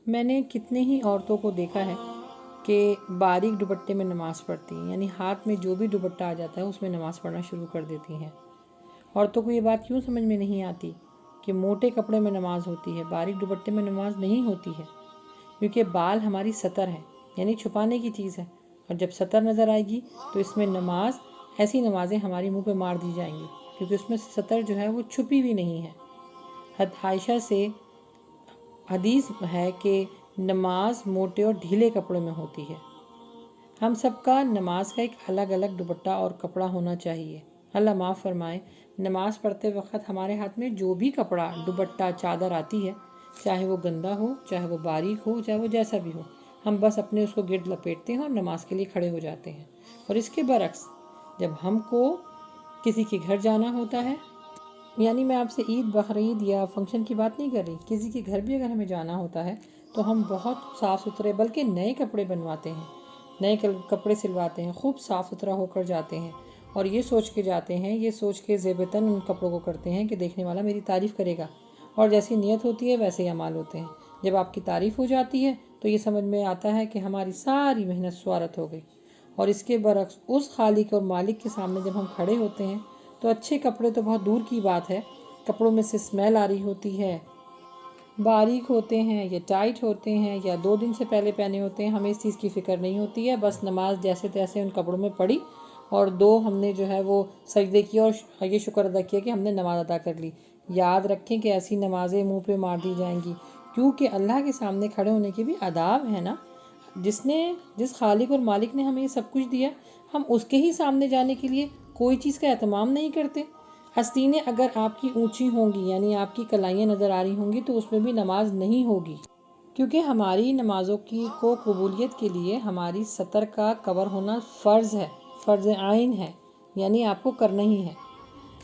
میں نے کتنے ہی عورتوں کو دیکھا ہے کہ باریک دوپٹے میں نماز پڑھتی ہیں، یعنی ہاتھ میں جو بھی دوپٹہ آ جاتا ہے اس میں نماز پڑھنا شروع کر دیتی ہیں۔ عورتوں کو یہ بات کیوں سمجھ میں نہیں آتی کہ موٹے کپڑے میں نماز ہوتی ہے، باریک دوپٹے میں نماز نہیں ہوتی ہے، کیونکہ بال ہماری ستر ہے، یعنی چھپانے کی چیز ہے، اور جب ستر نظر آئے گی تو اس میں نماز، ایسی نمازیں ہماری منہ پہ مار دی جائیں گی، کیونکہ اس میں ستر جو ہے وہ چھپی ہوئی نہیں ہے۔ حضرت عائشہ سے حدیث ہے کہ نماز موٹے اور ڈھیلے کپڑے میں ہوتی ہے۔ ہم سب کا نماز کا ایک الگ الگ دوپٹہ اور کپڑا ہونا چاہیے۔ اللہ معاف فرمائے، نماز پڑھتے وقت ہمارے ہاتھ میں جو بھی کپڑا، دوپٹہ، چادر آتی ہے، چاہے وہ گندا ہو، چاہے وہ باریک ہو، چاہے وہ جیسا بھی ہو، ہم بس اپنے اس کو گرد لپیٹتے ہیں اور نماز کے لیے کھڑے ہو جاتے ہیں۔ اور اس کے برعکس جب ہم کو کسی کے گھر جانا ہوتا ہے، یعنی میں آپ سے عید، بقرعید یا فنکشن کی بات نہیں کر رہی، کسی کے گھر بھی اگر ہمیں جانا ہوتا ہے تو ہم بہت صاف ستھرے، بلکہ نئے کپڑے بنواتے ہیں، نئے کپڑے سلواتے ہیں، خوب صاف ستھرا ہو کر جاتے ہیں، اور یہ سوچ کے جاتے ہیں، یہ سوچ کے زیبتاً ان کپڑوں کو کرتے ہیں کہ دیکھنے والا میری تعریف کرے گا، اور جیسی نیت ہوتی ہے ویسے ہی اعمال ہوتے ہیں۔ جب آپ کی تعریف ہو جاتی ہے تو یہ سمجھ میں آتا ہے کہ ہماری ساری محنت سوارت ہو گئی۔ اور اس کے برعکس اس خالق اور مالک کے سامنے جب ہم کھڑے ہوتے ہیں تو اچھے کپڑے تو بہت دور کی بات ہے، کپڑوں میں سے اسمیل آ رہی ہوتی ہے، باریک ہوتے ہیں یا ٹائٹ ہوتے ہیں یا 2 دن سے پہلے پہنے ہوتے ہیں، ہمیں اس چیز کی فکر نہیں ہوتی ہے، بس نماز جیسے تیسے ان کپڑوں میں پڑھی، اور 2 ہم نے جو ہے وہ سجدے کیا اور یہ شکر ادا کیا کہ ہم نے نماز ادا کر لی۔ یاد رکھیں کہ ایسی نمازیں منہ پہ مار دی جائیں گی، کیونکہ اللہ کے سامنے کھڑے ہونے کے بھی آداب ہیں نا۔ جس خالق اور مالک نے ہمیں یہ سب کچھ دیا، ہم اس کے ہی سامنے جانے کے لیے کوئی چیز کا اہتمام نہیں کرتے۔ آستینیں اگر آپ کی اونچی ہوں گی، یعنی آپ کی کلائیاں نظر آ رہی ہوں گی، تو اس میں بھی نماز نہیں ہوگی، کیونکہ ہماری نمازوں کو قبولیت کے لیے ہماری سطر کا کور ہونا فرض ہے، فرض عین ہے، یعنی آپ کو کرنا ہی ہے۔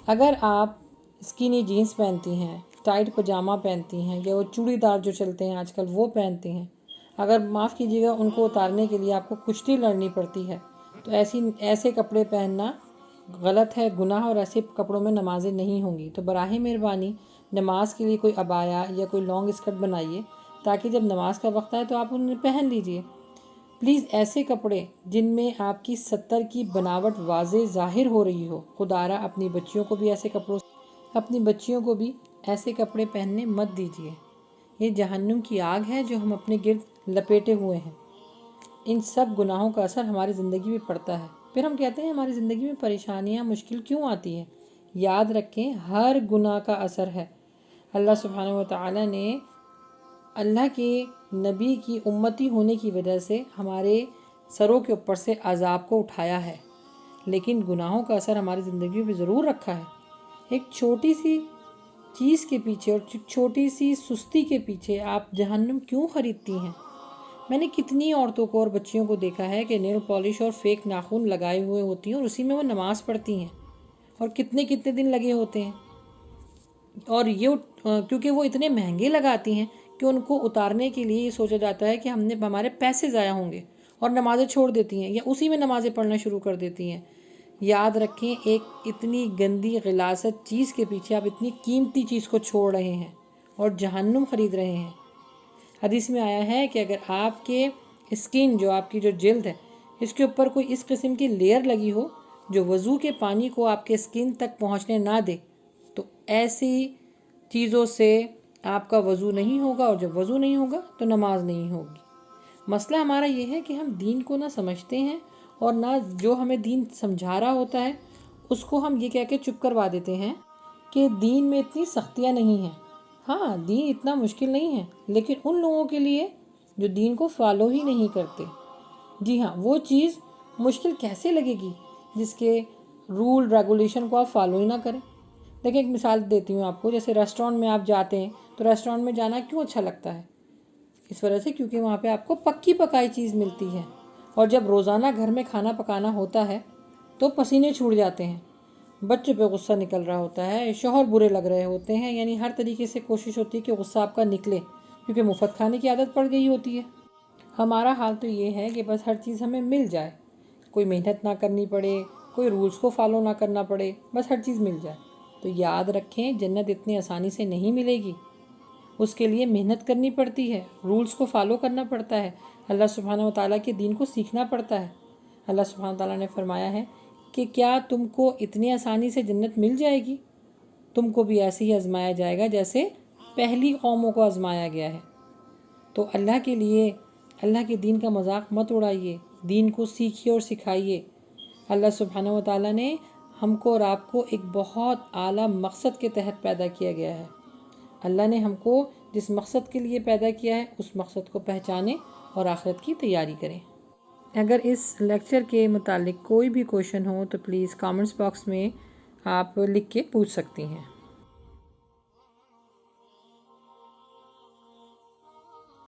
اگر آپ اسکینی جینز پہنتی ہیں، ٹائٹ پجامہ پہنتی ہیں، یا وہ چوڑی دار جو چلتے ہیں آج کل وہ پہنتے ہیں، اگر معاف کیجیے گا ان کو اتارنے کے لیے آپ کو کشتی لڑنی پڑتی ہے، تو ایسے کپڑے پہننا غلط ہے، گناہ، اور ایسے کپڑوں میں نمازیں نہیں ہوں گی۔ تو براہ مہربانی نماز کے لیے کوئی عبایا یا کوئی لانگ اسکرٹ بنائیے، تاکہ جب نماز کا وقت آئے تو آپ انہیں پہن لیجئے۔ پلیز ایسے کپڑے جن میں آپ کی سطر کی بناوٹ واضح ظاہر ہو رہی ہو، خدارا اپنی بچیوں کو بھی ایسے کپڑے پہننے مت دیجیے۔ یہ جہنم کی آگ ہے جو ہم اپنے گرد لپیٹے ہوئے ہیں۔ ان سب گناہوں کا اثر ہماری زندگی میں پڑتا ہے، پھر ہم کہتے ہیں ہماری زندگی میں پریشانیاں، مشکل کیوں آتی ہیں؟ یاد رکھیں ہر گناہ کا اثر ہے۔ اللہ سبحانہ وتعالی نے اللہ کے نبی کی امتی ہونے کی وجہ سے ہمارے سروں کے اوپر سے عذاب کو اٹھایا ہے، لیکن گناہوں کا اثر ہماری زندگی میں ضرور رکھا ہے۔ ایک چھوٹی سی چیز کے پیچھے اور چھوٹی سی سستی کے پیچھے آپ جہنم کیوں خریدتی ہیں؟ میں نے کتنی عورتوں کو اور بچیوں کو دیکھا ہے کہ نیل پالش اور فیک ناخن لگائے ہوئے ہوتی ہیں اور اسی میں وہ نماز پڑھتی ہیں، اور کتنے دن لگے ہوتے ہیں، اور یہ کیونکہ وہ اتنے مہنگے لگاتی ہیں کہ ان کو اتارنے کے لیے یہ سوچا جاتا ہے کہ ہمارے پیسے ضائع ہوں گے، اور نمازیں چھوڑ دیتی ہیں یا اسی میں نمازیں پڑھنا شروع کر دیتی ہیں۔ یاد رکھیں ایک اتنی گندی غلاظت چیز کے پیچھے آپ اتنی قیمتی چیز کو چھوڑ رہے ہیں اور جہنم خرید رہے ہیں۔ حدیث میں آیا ہے کہ اگر آپ کے اسکن، جو آپ کی جو جلد ہے، اس کے اوپر کوئی اس قسم کی لیئر لگی ہو جو وضو کے پانی کو آپ کے اسکن تک پہنچنے نہ دے، تو ایسی چیزوں سے آپ کا وضو نہیں ہوگا، اور جب وضو نہیں ہوگا تو نماز نہیں ہوگی۔ مسئلہ ہمارا یہ ہے کہ ہم دین کو نہ سمجھتے ہیں، اور نہ جو ہمیں دین سمجھا رہا ہوتا ہے اس کو ہم یہ کہہ کے چپ کروا دیتے ہیں کہ دین میں اتنی سختیاں نہیں ہیں۔ ہاں، دین اتنا مشکل نہیں ہے، لیکن ان لوگوں کے لیے جو دین کو فالو ہی نہیں کرتے۔ جی ہاں، وہ چیز مشکل کیسے لگے گی جس کے رول ریگولیشن کو آپ فالو ہی نہ کریں؟ دیکھیں ایک مثال دیتی ہوں آپ کو، جیسے ریسٹورینٹ میں آپ جاتے ہیں تو ریسٹورینٹ میں جانا کیوں اچھا لگتا ہے؟ اس وجہ سے کیونکہ وہاں پہ آپ کو پکی پکائی چیز ملتی ہے، اور جب روزانہ گھر میں کھانا پکانا ہوتا ہے تو پسینے چھوٹ جاتے ہیں، بچوں پہ غصہ نکل رہا ہوتا ہے، شوہر برے لگ رہے ہوتے ہیں، یعنی ہر طریقے سے کوشش ہوتی ہے کہ غصہ آپ کا نکلے، کیونکہ مفت کھانے کی عادت پڑ گئی ہوتی ہے۔ ہمارا حال تو یہ ہے کہ بس ہر چیز ہمیں مل جائے، کوئی محنت نہ کرنی پڑے، کوئی رولز کو فالو نہ کرنا پڑے، بس ہر چیز مل جائے۔ تو یاد رکھیں جنت اتنی آسانی سے نہیں ملے گی۔ اس کے لیے محنت کرنی پڑتی ہے، رولز کو فالو کرنا پڑتا ہے، اللہ سبحانہ و تعالیٰ کے دین کو سیکھنا پڑتا ہے۔ اللہ سبحانہ و تعالیٰ نے فرمایا ہے کہ کیا تم کو اتنی آسانی سے جنت مل جائے گی؟ تم کو بھی ایسے ہی آزمایا جائے گا جیسے پہلی قوموں کو آزمایا گیا ہے۔ تو اللہ کے لیے اللہ کے دین کا مذاق مت اڑائیے، دین کو سیکھیے اور سکھائیے۔ اللہ سبحانہ و تعالیٰ نے ہم کو اور آپ کو ایک بہت اعلیٰ مقصد کے تحت پیدا کیا گیا ہے۔ اللہ نے ہم کو جس مقصد کے لیے پیدا کیا ہے اس مقصد کو پہچانیں اور آخرت کی تیاری کریں۔ اگر اس لیکچر کے متعلق کوئی بھی کویشچن ہو تو پلیز کامنٹس باکس میں آپ لکھ کے پوچھ سکتی ہیں۔